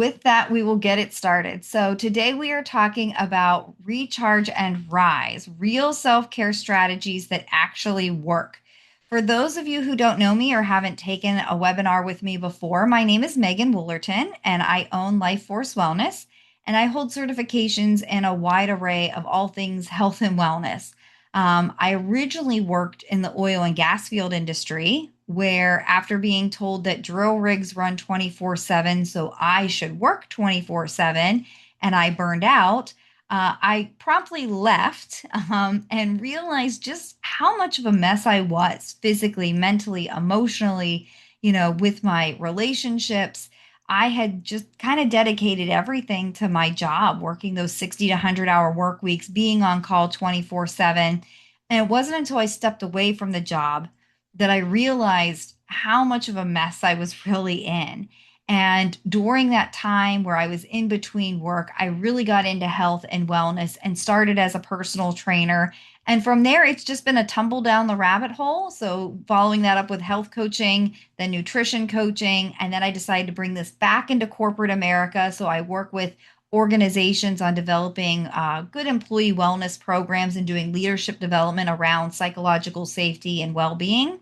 With that, we will get it started. So, today we are talking about recharge and rise, real self care strategies that actually work. For those of you who don't know me or haven't taken a webinar with me before, my name is Megan Wollerton and I own Life Force Wellness and I hold certifications in a wide array of all things health and wellness. I originally worked in the oil and gas field industry, where after being told that drill rigs run 24/7, so I should work 24/7, and I burned out, I promptly left and realized just how much of a mess I was physically, mentally, emotionally, with my relationships. I had just kind of dedicated everything to my job, working those 60 to 100-hour work weeks, being on call 24/7. And it wasn't until I stepped away from the job that I realized how much of a mess I was really in. And during that time where I was in between work, I really got into health and wellness and started as a personal trainer. And from there, it's just been a tumble down the rabbit hole. So, following that up with health coaching, then nutrition coaching. And then I decided to bring this back into corporate America. So, I work with organizations on developing good employee wellness programs and doing leadership development around psychological safety and well being.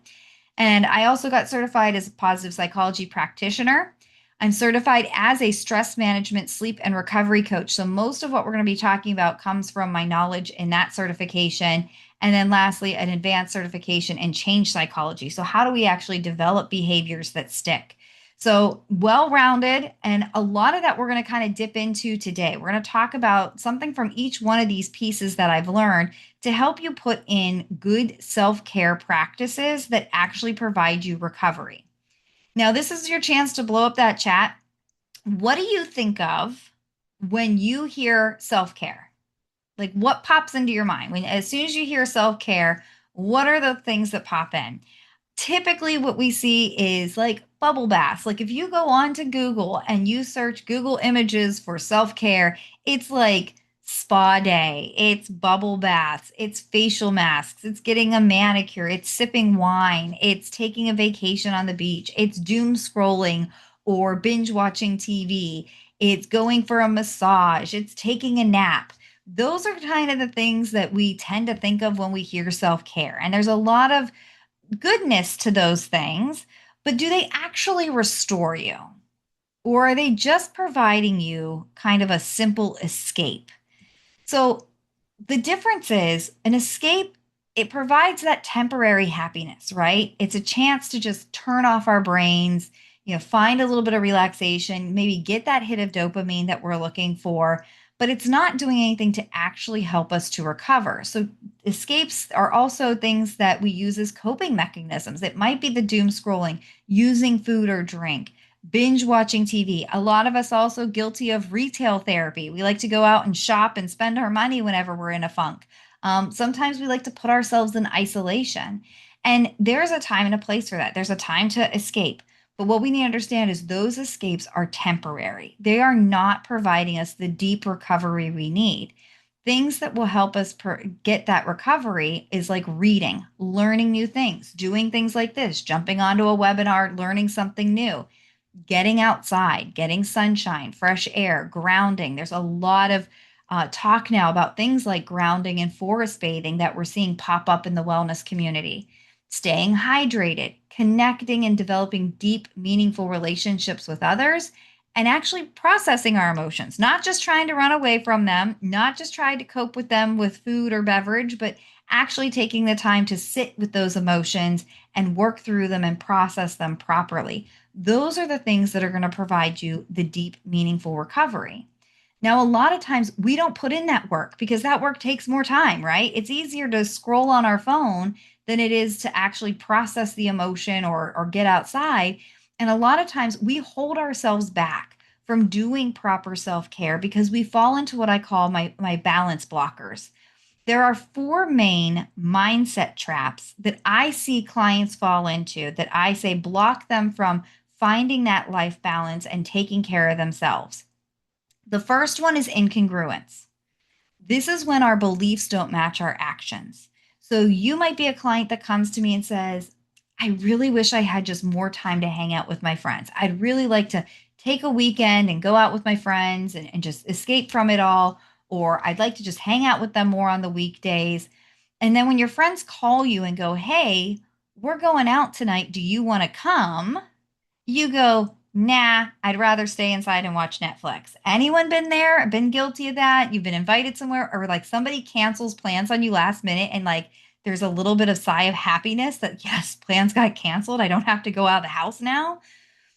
And I also got certified as a positive psychology practitioner. I'm certified as a stress management, sleep, and recovery coach. So, most of what we're going to be talking about comes from my knowledge in that certification. And then, lastly, an advanced certification in change psychology. So, how do we actually develop behaviors that stick? So, well rounded. And a lot of that we're going to kind of dip into today. We're going to talk about something from each one of these pieces that I've learned to help you put in good self care practices that actually provide you recovery. Now, this is your chance to blow up that chat. What do you think of when you hear self care? Like, what pops into your mind when, as soon as you hear self care, what are the things that pop in? Typically, what we see is like bubble baths. Like, if you go on to Google and you search Google images for self care, it's like spa day, it's bubble baths, it's facial masks, it's getting a manicure, it's sipping wine, it's taking a vacation on the beach, it's doom scrolling or binge watching TV, it's going for a massage, it's taking a nap. Those are kind of the things that we tend to think of when we hear self care. And there's a lot of goodness to those things, but do they actually restore you? Or are they just providing you kind of a simple escape? So the difference is an escape, it provides that temporary happiness, right? It's a chance to just turn off our brains, find a little bit of relaxation, maybe get that hit of dopamine that we're looking for, but it's not doing anything to actually help us to recover. So escapes are also things that we use as coping mechanisms. It might be the doom scrolling, using food or drink, binge watching TV. A lot of us also guilty of retail therapy. We like to go out and shop and spend our money whenever we're in a funk. Sometimes we like to put ourselves in isolation. And there's a time and a place for that. There's a time to escape. But what we need to understand is those escapes are temporary. They are not providing us the deep recovery we need. Things that will help us get that recovery is like reading, learning new things, doing things like this, jumping onto a webinar, learning something new, getting outside, getting sunshine, fresh air, grounding. There's a lot of talk now about things like grounding and forest bathing that we're seeing pop up in the wellness community. Staying hydrated, connecting and developing deep, meaningful relationships with others, and actually processing our emotions, not just trying to run away from them, not just trying to cope with them with food or beverage, but actually taking the time to sit with those emotions and work through them and process them properly. Those are the things that are going to provide you the deep, meaningful recovery. Now, a lot of times we don't put in that work because that work takes more time, right? It's easier to scroll on our phone than it is to actually process the emotion or get outside. And a lot of times we hold ourselves back from doing proper self care because we fall into what I call my balance blockers. There are four main mindset traps that I see clients fall into that I say block them from finding that life balance and taking care of themselves. The first one is incongruence. This is when our beliefs don't match our actions. So you might be a client that comes to me and says, I really wish I had just more time to hang out with my friends. I'd really like to take a weekend and go out with my friends and just escape from it all, or I'd like to just hang out with them more on the weekdays. And then when your friends call you and go, hey, we're going out tonight, do you want to come? You go, nah, I'd rather stay inside and watch Netflix. Anyone been there? Been guilty of that? You've been invited somewhere, or like somebody cancels plans on you last minute, and like there's a little bit of sigh of happiness that, yes, plans got canceled. I don't have to go out of the house now.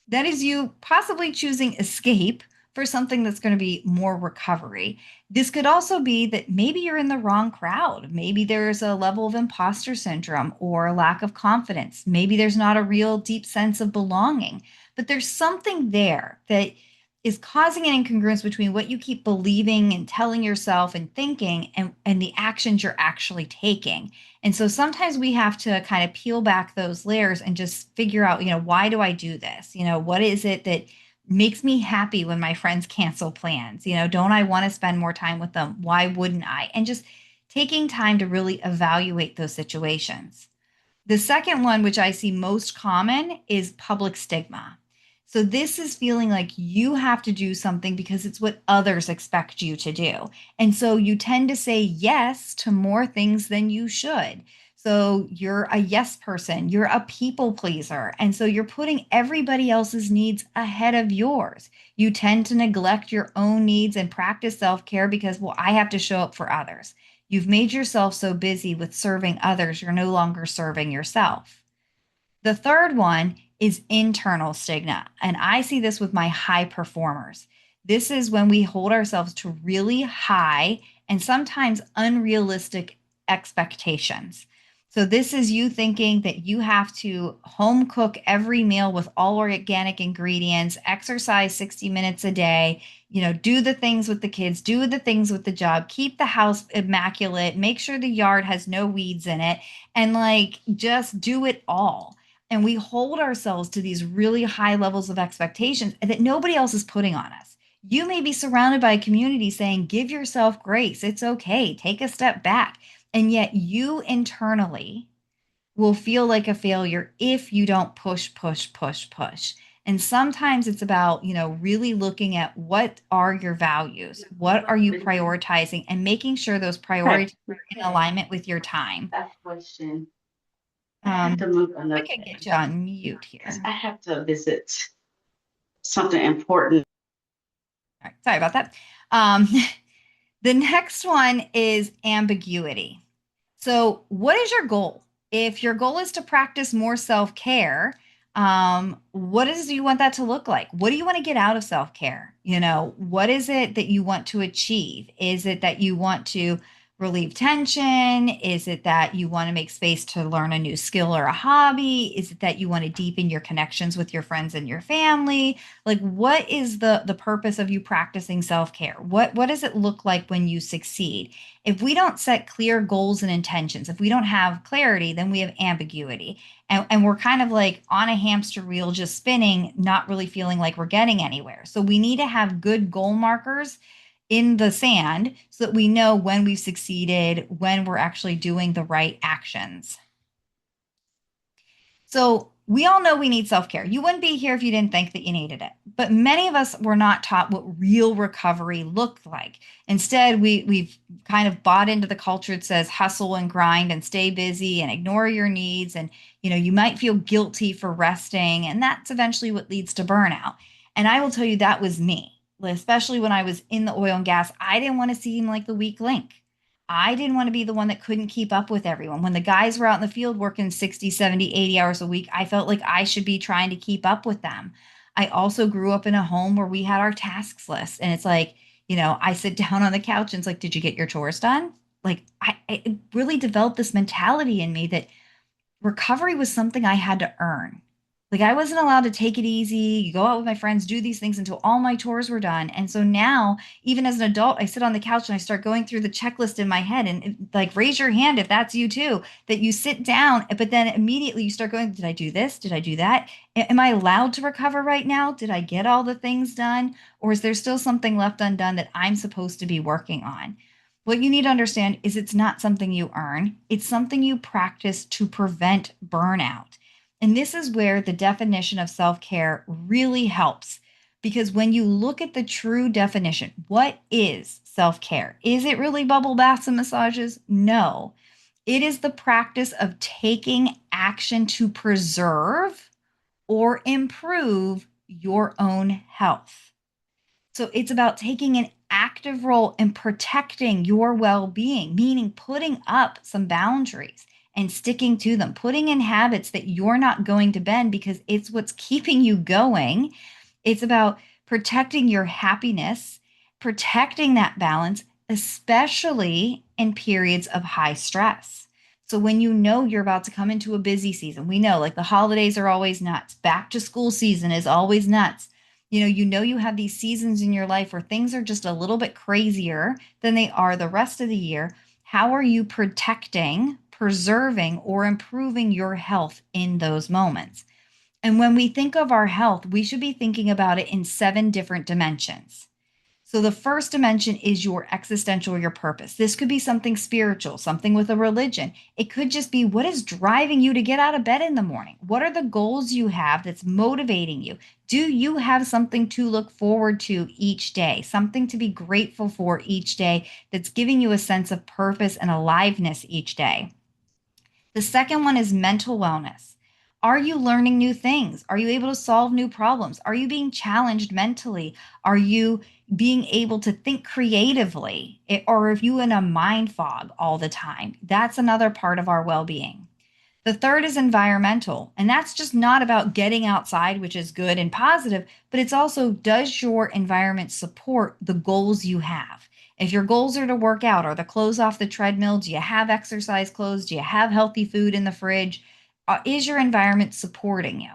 That is you possibly choosing escape for something that's going to be more recovery. This could also be that maybe you're in the wrong crowd. Maybe there's a level of imposter syndrome or a lack of confidence. Maybe there's not a real deep sense of belonging, but there's something there that is causing an incongruence between what you keep believing and telling yourself and thinking and the actions you're actually taking. And so sometimes we have to kind of peel back those layers and just figure out, why do I do this? What is it that makes me happy when my friends cancel plans? Don't I want to spend more time with them? Why wouldn't I? And just taking time to really evaluate those situations. The second one, which I see most common, is public stigma. So, this is feeling like you have to do something because it's what others expect you to do. And so you tend to say yes to more things than you should. So, you're a yes person, you're a people pleaser. And so you're putting everybody else's needs ahead of yours. You tend to neglect your own needs and practice self care because, well, I have to show up for others. You've made yourself so busy with serving others, you're no longer serving yourself. The third one is internal stigma. And I see this with my high performers. This is when we hold ourselves to really high and sometimes unrealistic expectations. So, this is you thinking that you have to home cook every meal with all organic ingredients, exercise 60 minutes a day, do the things with the kids, do the things with the job, keep the house immaculate, make sure the yard has no weeds in it, and like just do it all. And we hold ourselves to these really high levels of expectations that nobody else is putting on us. You may be surrounded by a community saying, give yourself grace. It's okay. Take a step back. And yet you internally will feel like a failure if you don't push, push, push, push. And sometimes it's about, really looking at what are your values? What are you prioritizing and making sure those Okay, priorities are in alignment with your time. that question. I have to Um, move we another could get you on mute because here. I have to visit something important. All right, sorry about that. Um, the next one is ambiguity. So, what is your goal? If your goal is to practice more self care, what is do you want that to look like? What do you want to get out of self care? What is it that you want to achieve? Is it that you want to relieve tension? Is it that you want to make space to learn a new skill or a hobby? Is it that you want to deepen your connections with your friends and your family? Like, what is the purpose of you practicing self care? What does it look like when you succeed? If we don't set clear goals and intentions, if we don't have clarity, then we have ambiguity. And we're kind of like on a hamster wheel, just spinning, not really feeling like we're getting anywhere. So we need to have good goal markers in the sand so that we know when we've succeeded, when we're actually doing the right actions. So we all know we need self care. You wouldn't be here if you didn't think that you needed it. But many of us were not taught what real recovery looked like. Instead, we've kind of bought into the culture that says hustle and grind and stay busy and ignore your needs. And you might feel guilty for resting. And that's eventually what leads to burnout. And I will tell you that was me, especially when I was in the oil and gas. I didn't want to seem like the weak link. I didn't want to be the one that couldn't keep up with everyone. When the guys were out in the field working 60, 70, 80 hours a week, I felt like I should be trying to keep up with them. I also grew up in a home where we had our tasks list. And it's like, I sit down on the couch and it's like, did you get your chores done? Like, I really developed this mentality in me that recovery was something I had to earn. Like I wasn't allowed to take it easy, go out with my friends, do these things until all my chores were done. And so now, even as an adult, I sit on the couch and I start going through the checklist in my head and like raise your hand if that's you too, that you sit down, but then immediately you start going, did I do this? Did I do that? Am I allowed to recover right now? Did I get all the things done? Or is there still something left undone that I'm supposed to be working on? What you need to understand is it's not something you earn, it's something you practice to prevent burnout. And this is where the definition of self care really helps Because when you look at the true definition, what is self care? Is it really bubble baths and massages? No. It is the practice of taking action to preserve or improve your own health. So it's about taking an active role in protecting your well being, meaning putting up some boundaries and sticking to them, putting in habits that you're not going to bend because it's what's keeping you going. It's about protecting your happiness, protecting that balance, especially in periods of high stress. So when you know you're about to come into a busy season, we know like the holidays are always nuts, back to school season is always nuts. You know you have these seasons in your life where things are just a little bit crazier than they are the rest of the year. How are you protecting, preserving, or improving your health in those moments? And when we think of our health, we should be thinking about it in 7 different dimensions. So the first dimension is your existential, your purpose. This could be something spiritual, something with a religion. It could just be what is driving you to get out of bed in the morning? What are the goals you have that's motivating you? Do you have something to look forward to each day, something to be grateful for each day that's giving you a sense of purpose and aliveness each day? The second one is mental wellness. Are you learning new things? Are you able to solve new problems? Are you being challenged mentally? Are you being able to think creatively? Or are you in a mind fog all the time? That's another part of our well being. The third is environmental, and that's just not about getting outside, which is good and positive, but it's also does your environment support the goals you have? If your goals are to work out, are the clothes off the treadmill? Do you have exercise clothes? Do you have healthy food in the fridge? Is your environment supporting you?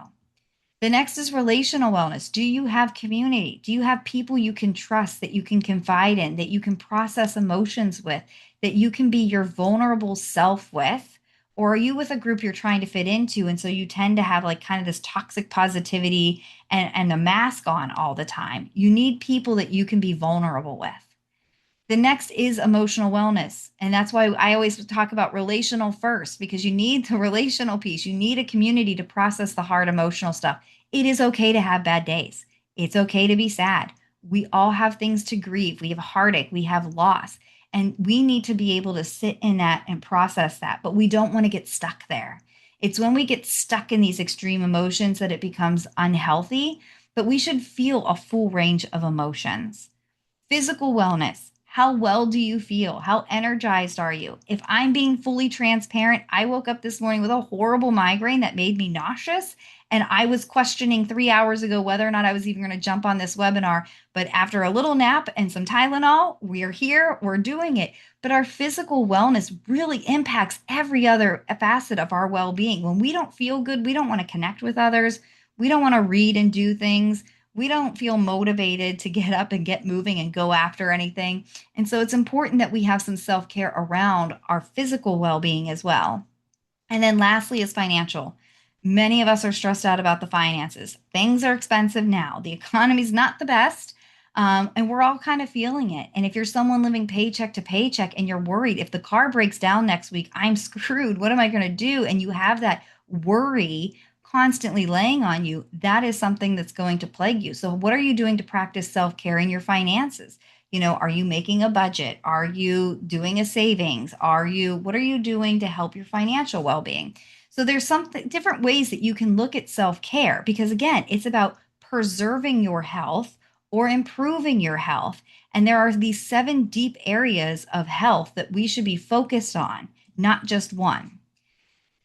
The next is relational wellness. Do you have community? Do you have people you can trust, that you can confide in, that you can process emotions with, that you can be your vulnerable self with? Or are you with a group you're trying to fit into? And so you tend to have like kind of this toxic positivity and a mask on all the time. You need people that you can be vulnerable with. The next is emotional wellness. And that's why I always talk about relational first, because you need the relational piece. You need a community to process the hard emotional stuff. It is okay to have bad days. It's okay to be sad. We all have things to grieve. We have heartache. We have loss. And we need to be able to sit in that and process that. But we don't want to get stuck there. It's when we get stuck in these extreme emotions that it becomes unhealthy. But we should feel a full range of emotions. Physical wellness. How well do you feel? How energized are you? If I'm being fully transparent, I woke up this morning with a horrible migraine that made me nauseous. And I was questioning 3 hours ago whether or not I was even going to jump on this webinar. But after a little nap and some Tylenol, we're here, we're doing it. But our physical wellness really impacts every other facet of our well being. When we don't feel good, we don't want to connect with others, we don't want to read and do things, we don't feel motivated to get up and get moving and go after anything. And so it's important that we have some self care around our physical well being as well. And then lastly is financial. Many of us are stressed out about the finances. Things are expensive now. The economy's not the best. And we're all kind of feeling it. And if you're someone living paycheck to paycheck and you're worried, if the car breaks down next week, I'm screwed. What am I going to do? And you have that worry constantly laying on you, that is something that's going to plague you. So, what are you doing to practice self care in your finances? Are you making a budget? Are you doing a savings? What are you doing to help your financial well being? So, there's some different ways that you can look at self care because, again, it's about preserving your health or improving your health. And there are these 7 deep areas of health that we should be focused on, not just one.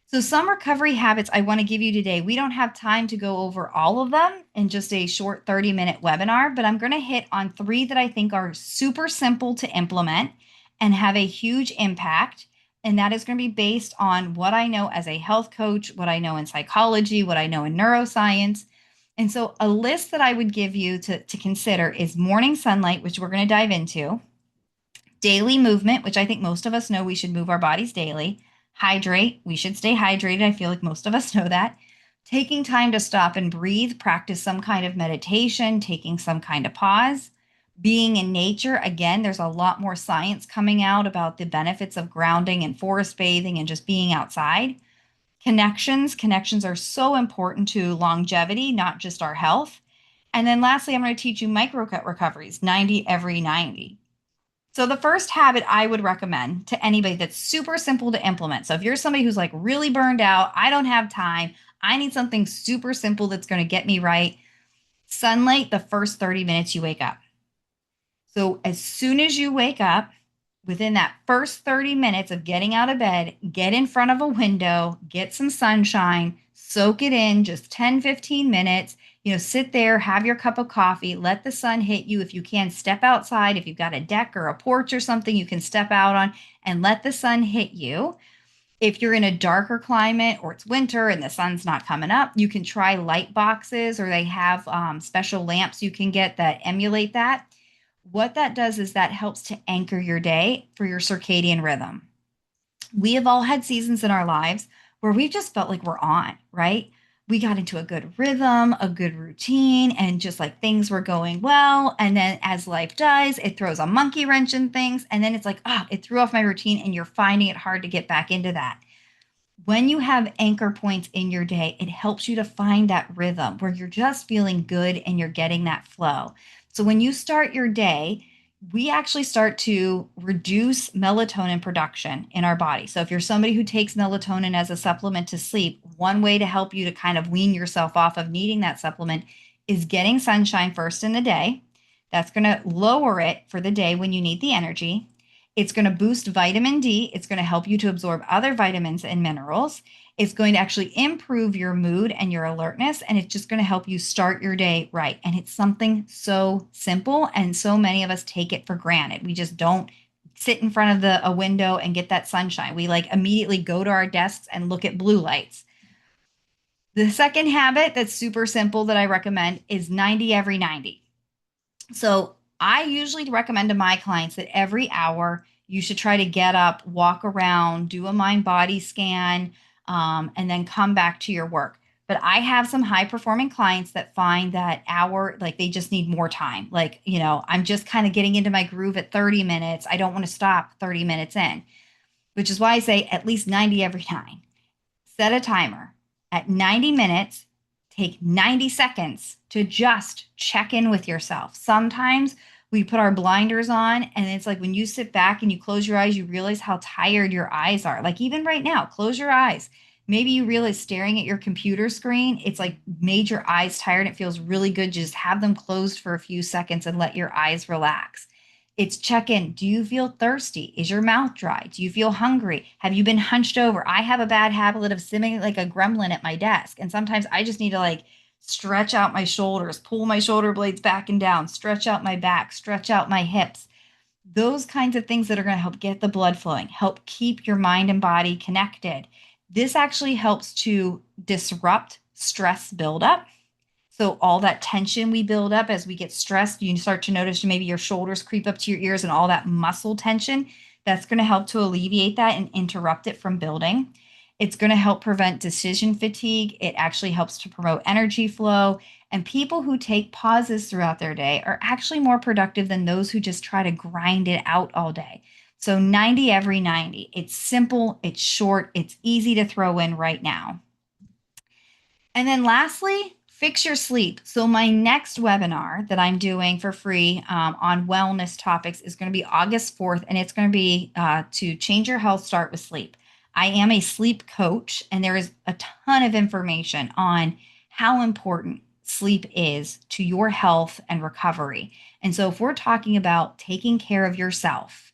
So, some recovery habits I want to give you today. We don't have time to go over all of them in just a short 30-minute webinar, but I'm going to hit on 3 that I think are super simple to implement and have a huge impact. And that is going to be based on what I know as a health coach, what I know in psychology, what I know in neuroscience. And so, a list that I would give you to consider is morning sunlight, which we're going to dive into, daily movement, which I think most of us know we should move our bodies daily. Hydrate, we should stay hydrated. I feel like most of us know that. Taking time to stop and breathe, practice some kind of meditation, taking some kind of pause. Being in nature, again, there's a lot more science coming out about the benefits of grounding and forest bathing and just being outside. Connections are so important to longevity, not just our health. And then lastly, I'm going to teach you microcut recoveries, 90 every 90. So the first habit I would recommend to anybody that's super simple to implement. So if you're somebody who's like really burned out, I don't have time, I need something super simple that's going to get me right. Sunlight the first 30 minutes you wake up. So as soon as you wake up, within that first 30 minutes of getting out of bed, get in front of a window, get some sunshine, soak it in just 10, 15 minutes. Sit there, have your cup of coffee, let the sun hit you. If you can, step outside. If you've got a deck or a porch or something, you can step out on and let the sun hit you. If you're in a darker climate or it's winter and the sun's not coming up, you can try light boxes, or they have special lamps you can get that emulate that. What that does is that helps to anchor your day for your circadian rhythm. We have all had seasons in our lives where we've just felt like we're on, right? We got into a good rhythm, a good routine, and just like things were going well. And then as life does, it throws a monkey wrench in things. And then it's like, it threw off my routine, and you're finding it hard to get back into that. When you have anchor points in your day, it helps you to find that rhythm where you're just feeling good and you're getting that flow. So when you start your day, we actually start to reduce melatonin production in our body. So if you're somebody who takes melatonin as a supplement to sleep, one way to help you to kind of wean yourself off of needing that supplement is getting sunshine first in the day. That's going to lower it for the day when you need the energy. It's going to boost vitamin D. It's going to help you to absorb other vitamins and minerals. It's going to actually improve your mood and your alertness. And it's just going to help you start your day right. And it's something so simple. And so many of us take it for granted. We just don't sit in front of a window and get that sunshine. We like immediately go to our desks and look at blue lights. The second habit that's super simple that I recommend is 90 every 90. So I usually recommend to my clients that every hour you should try to get up, walk around, do a mind body scan, and then come back to your work. But I have some high performing clients that find that hour, like they just need more time. Like, I'm just kind of getting into my groove at 30 minutes. I don't want to stop 30 minutes in, which is why I say at least 90 every time. Set a timer at 90 minutes. Take 90 seconds to just check in with yourself. Sometimes we put our blinders on, and it's like when you sit back and you close your eyes, you realize how tired your eyes are. Like even right now, close your eyes. Maybe you realize staring at your computer screen, it's like made your eyes tired. It feels really good. Just have them closed for a few seconds and let your eyes relax. It's check in. Do you feel thirsty? Is your mouth dry? Do you feel hungry? Have you been hunched over? I have a bad habit of sitting like a gremlin at my desk. And sometimes I just need to like stretch out my shoulders, pull my shoulder blades back and down, stretch out my back, stretch out my hips. Those kinds of things that are going to help get the blood flowing, help keep your mind and body connected. This actually helps to disrupt stress buildup. So all that tension we build up as we get stressed, you start to notice maybe your shoulders creep up to your ears and all that muscle tension. That's going to help to alleviate that and interrupt it from building. It's going to help prevent decision fatigue. It actually helps to promote energy flow. And people who take pauses throughout their day are actually more productive than those who just try to grind it out all day. So 90 every 90. It's simple, it's short, it's easy to throw in right now. And then lastly, fix your sleep. So my next webinar that I'm doing for free on wellness topics is going to be August 4th, and it's going to be to change your health, start with sleep. I am a sleep coach, and there is a ton of information on how important sleep is to your health and recovery. And so if we're talking about taking care of yourself,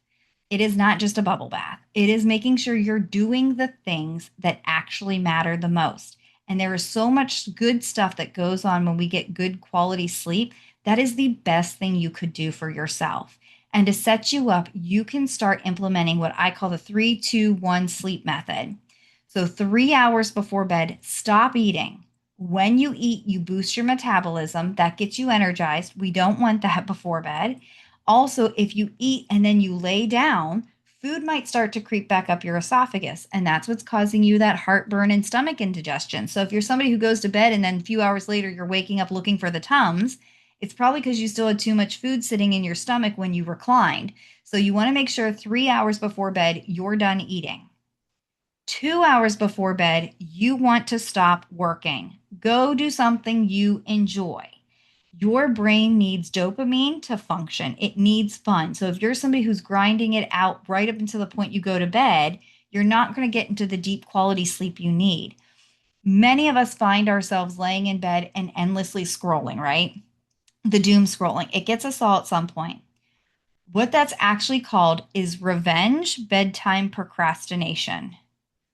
it is not just a bubble bath. It is making sure you're doing the things that actually matter the most. And there is so much good stuff that goes on when we get good quality sleep. That is the best thing you could do for yourself. And to set you up, you can start implementing what I call the 3-2-1 sleep method. So 3 hours before bed, stop eating. When you eat, you boost your metabolism. That gets you energized. We don't want that before bed. Also, if you eat and then you lay down, food might start to creep back up your esophagus, and that's what's causing you that heartburn and stomach indigestion. So if you're somebody who goes to bed and then a few hours later you're waking up looking for the Tums, it's probably because you still had too much food sitting in your stomach when you reclined. So you want to make sure 3 hours before bed you're done eating. 2 hours before bed, you want to stop working. Go do something you enjoy. Your brain needs dopamine to function. It needs fun. So if you're somebody who's grinding it out right up until the point you go to bed, you're not going to get into the deep quality sleep you need. Many of us find ourselves laying in bed and endlessly scrolling, right? The doom scrolling. It gets us all at some point. What that's actually called is revenge bedtime procrastination.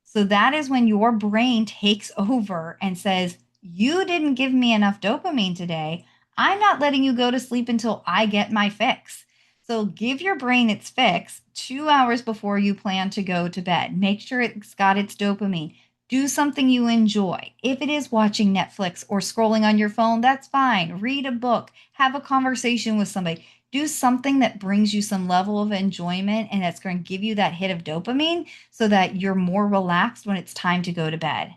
So that is when your brain takes over and says, you didn't give me enough dopamine today. I'm not letting you go to sleep until I get my fix. So give your brain its fix 2 hours before you plan to go to bed. Make sure it's got its dopamine. Do something you enjoy. If it is watching Netflix or scrolling on your phone, that's fine. Read a book, have a conversation with somebody. Do something that brings you some level of enjoyment and that's going to give you that hit of dopamine so that you're more relaxed when it's time to go to bed.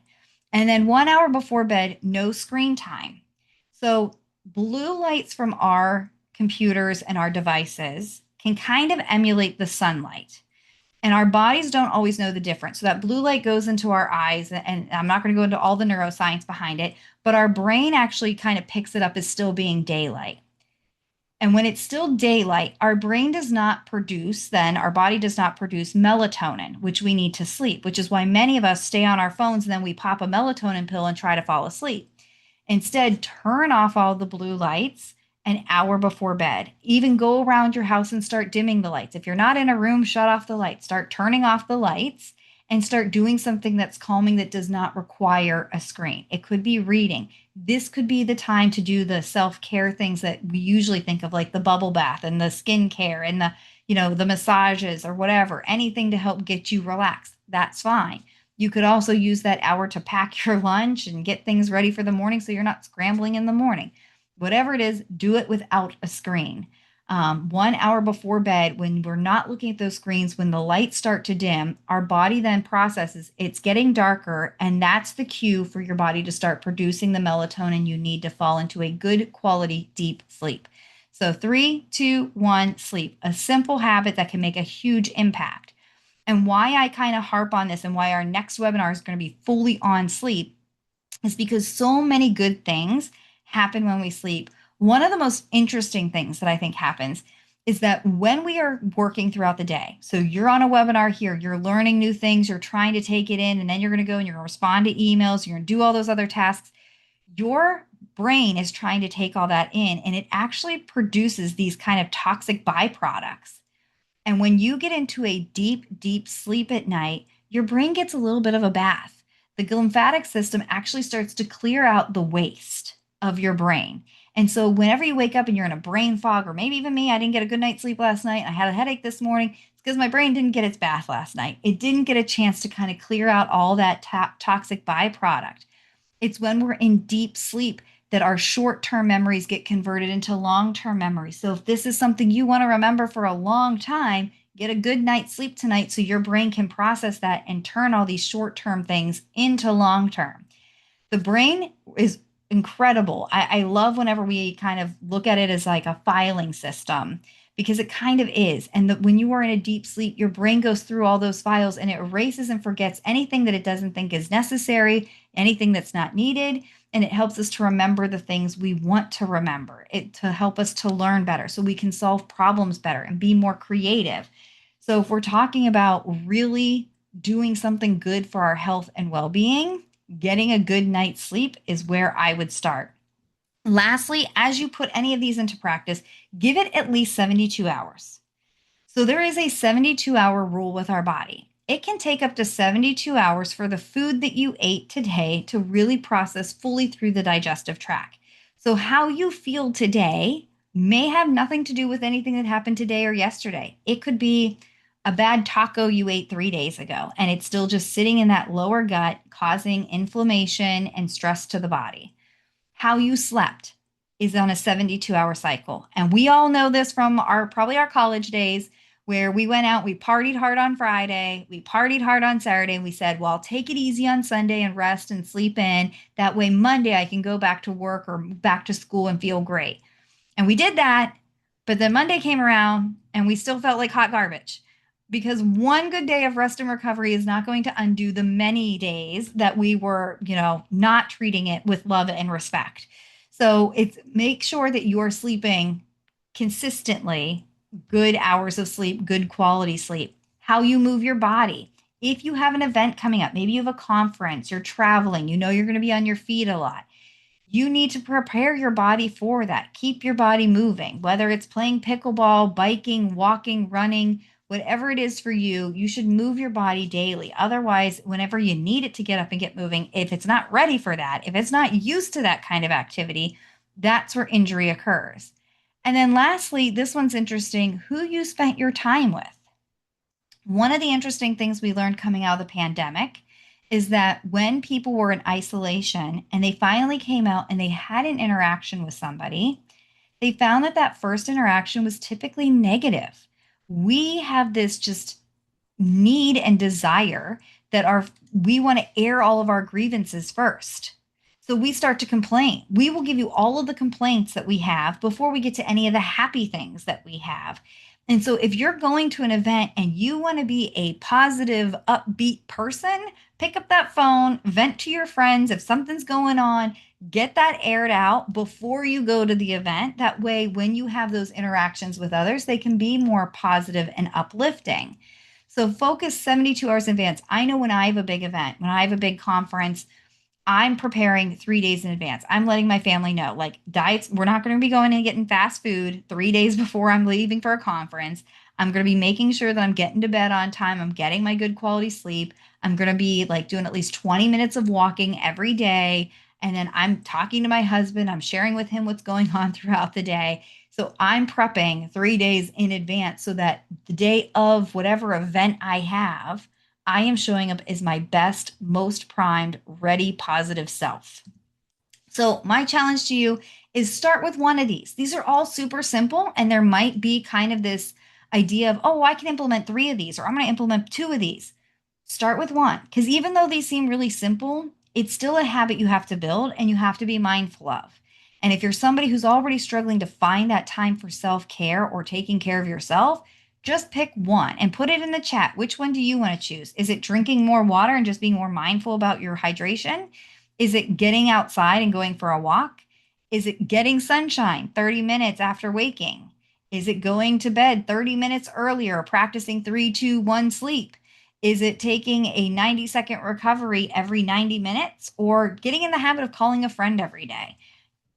And then 1 hour before bed, no screen time. So, blue lights from our computers and our devices can kind of emulate the sunlight. And our bodies don't always know the difference. So, that blue light goes into our eyes, and I'm not going to go into all the neuroscience behind it, but our brain actually kind of picks it up as still being daylight. And when it's still daylight, our brain does not produce, then our body does not produce melatonin, which we need to sleep, which is why many of us stay on our phones and then we pop a melatonin pill and try to fall asleep. Instead, turn off all the blue lights an hour before bed. Even go around your house and start dimming the lights. If you're not in a room, shut off the lights. Start turning off the lights and start doing something that's calming that does not require a screen. It could be reading. This could be the time to do the self-care things that we usually think of, like the bubble bath and the skin care and the massages or whatever, anything to help get you relaxed. That's fine. You could also use that hour to pack your lunch and get things ready for the morning so you're not scrambling in the morning. Whatever it is, do it without a screen. 1 hour before bed, when we're not looking at those screens, when the lights start to dim, our body then processes it's getting darker, and that's the cue for your body to start producing the melatonin you need to fall into a good quality deep sleep. So, 3, 2, 1, sleep, a simple habit that can make a huge impact. And why I kind of harp on this and why our next webinar is going to be fully on sleep is because so many good things happen when we sleep. One of the most interesting things that I think happens is that when we are working throughout the day, so you're on a webinar here, you're learning new things, you're trying to take it in, and then you're going to go and you're going to respond to emails, you're going to do all those other tasks. Your brain is trying to take all that in, and it actually produces these kind of toxic byproducts. And when you get into a deep, deep sleep at night, your brain gets a little bit of a bath. The lymphatic system actually starts to clear out the waste of your brain. And so, whenever you wake up and you're in a brain fog, or maybe even me, I didn't get a good night's sleep last night, I had a headache this morning, it's because my brain didn't get its bath last night. It didn't get a chance to kind of clear out all that toxic byproduct. It's when we're in deep sleep that our short term memories get converted into long term memories. So, if this is something you want to remember for a long time, get a good night's sleep tonight so your brain can process that and turn all these short term things into long term. The brain is incredible. I love whenever we kind of look at it as like a filing system because it kind of is. And when you are in a deep sleep, your brain goes through all those files and it erases and forgets anything that it doesn't think is necessary, anything that's not needed. And it helps us to remember the things we want to remember, it to help us to learn better so we can solve problems better and be more creative. So if we're talking about really doing something good for our health and well-being, getting a good night's sleep is where I would start. Lastly, as you put any of these into practice, give it at least 72 hours. So there is a 72-hour rule with our body. It can take up to 72 hours for the food that you ate today to really process fully through the digestive tract. So how you feel today may have nothing to do with anything that happened today or yesterday. It could be a bad taco you ate 3 days ago, and it's still just sitting in that lower gut, causing inflammation and stress to the body. How you slept is on a 72-hour cycle. And we all know this from our college days where we went out, we partied hard on Friday, we partied hard on Saturday, and we said, well, I'll take it easy on Sunday and rest and sleep in. That way, Monday, I can go back to work or back to school and feel great. And we did that, but then Monday came around and we still felt like hot garbage because one good day of rest and recovery is not going to undo the many days that we were, not treating it with love and respect. So it's make sure that you're sleeping consistently, good hours of sleep, good quality sleep, how you move your body. If you have an event coming up, maybe you have a conference, you're traveling, you know you're going to be on your feet a lot, you need to prepare your body for that. Keep your body moving, whether it's playing pickleball, biking, walking, running, whatever it is for you, you should move your body daily. Otherwise, whenever you need it to get up and get moving, if it's not ready for that, if it's not used to that kind of activity, that's where injury occurs. And then lastly, this one's interesting, who you spent your time with. One of the interesting things we learned coming out of the pandemic is that when people were in isolation and they finally came out and they had an interaction with somebody, they found that that first interaction was typically negative. We have this just need and desire that our we want to air all of our grievances first. So we start to complain. We will give you all of the complaints that we have before we get to any of the happy things that we have. And so if you're going to an event and you want to be a positive, upbeat person, pick up that phone, vent to your friends if something's going on, get that aired out before you go to the event. That way, when you have those interactions with others, they can be more positive and uplifting. So focus 72 hours in advance. I know when I have a big event, when I have a big conference, I'm preparing 3 days in advance. I'm letting my family know, like diets, we're not going to be going and getting fast food 3 days before I'm leaving for a conference. I'm going to be making sure that I'm getting to bed on time. I'm getting my good quality sleep. I'm going to be like doing at least 20 minutes of walking every day. And then I'm talking to my husband. I'm sharing with him what's going on throughout the day. So I'm prepping 3 days in advance so that the day of whatever event I have, I am showing up as my best, most primed, ready, positive self. So, my challenge to you is start with one of these. These are all super simple, and there might be kind of this idea of, oh, I can implement three of these, or I'm going to implement two of these. Start with one, because even though these seem really simple, it's still a habit you have to build and you have to be mindful of. And if you're somebody who's already struggling to find that time for self care or taking care of yourself, just pick one and put it in the chat. Which one do you want to choose? Is it drinking more water and just being more mindful about your hydration? Is it getting outside and going for a walk? Is it getting sunshine 30 minutes after waking? Is it going to bed 30 minutes earlier, practicing 3, 2, 1 sleep? Is it taking a 90-second recovery every 90 minutes or getting in the habit of calling a friend every day?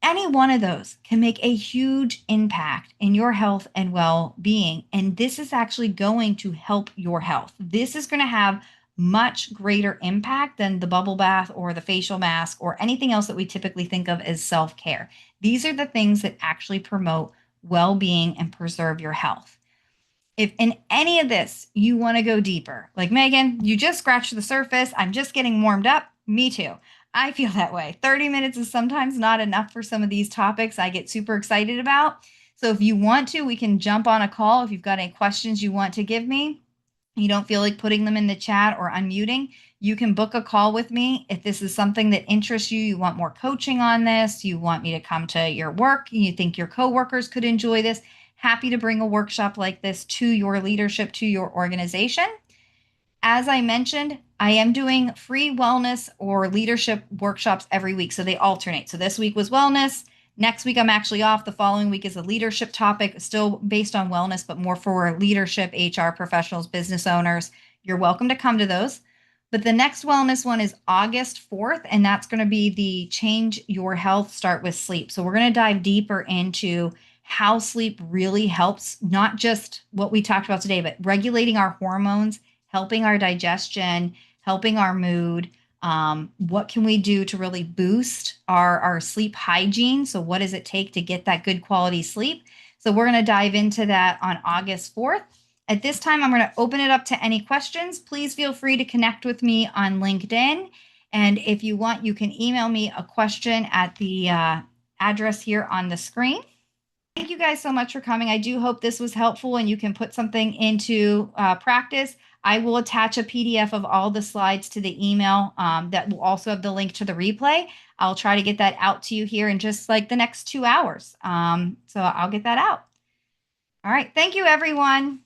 Any one of those can make a huge impact in your health and well being. And this is actually going to help your health. This is going to have much greater impact than the bubble bath or the facial mask or anything else that we typically think of as self care. These are the things that actually promote well being and preserve your health. If in any of this you want to go deeper, like Megan, you just scratched the surface, I'm just getting warmed up. Me too. I feel that way. 30 minutes is sometimes not enough for some of these topics I get super excited about. So if you want to, we can jump on a call. If you've got any questions you want to give me, you don't feel like putting them in the chat or unmuting, you can book a call with me. If this is something that interests you, you want more coaching on this, you want me to come to your work, you think your coworkers could enjoy this, happy to bring a workshop like this to your leadership, to your organization. As I mentioned, I am doing free wellness or leadership workshops every week. So they alternate. So this week was wellness. Next week, I'm actually off. The following week is a leadership topic, still based on wellness, but more for leadership, HR professionals, business owners. You're welcome to come to those. But the next wellness one is August 4th, and that's going to be the Change Your Health, Start with Sleep. So we're going to dive deeper into how sleep really helps, not just what we talked about today, but regulating our hormones, helping our digestion, helping our mood. What can we do to really boost our sleep hygiene? So, what does it take to get that good quality sleep? So, we're going to dive into that on August 4th. At this time, I'm going to open it up to any questions. Please feel free to connect with me on LinkedIn. And if you want, you can email me a question at the address here on the screen. Thank you guys so much for coming. I do hope this was helpful and you can put something into practice. I will attach a PDF of all the slides to the email that will also have the link to the replay. I'll try to get that out to you here in just like the next 2 hours. So I'll get that out. All right. Thank you, everyone.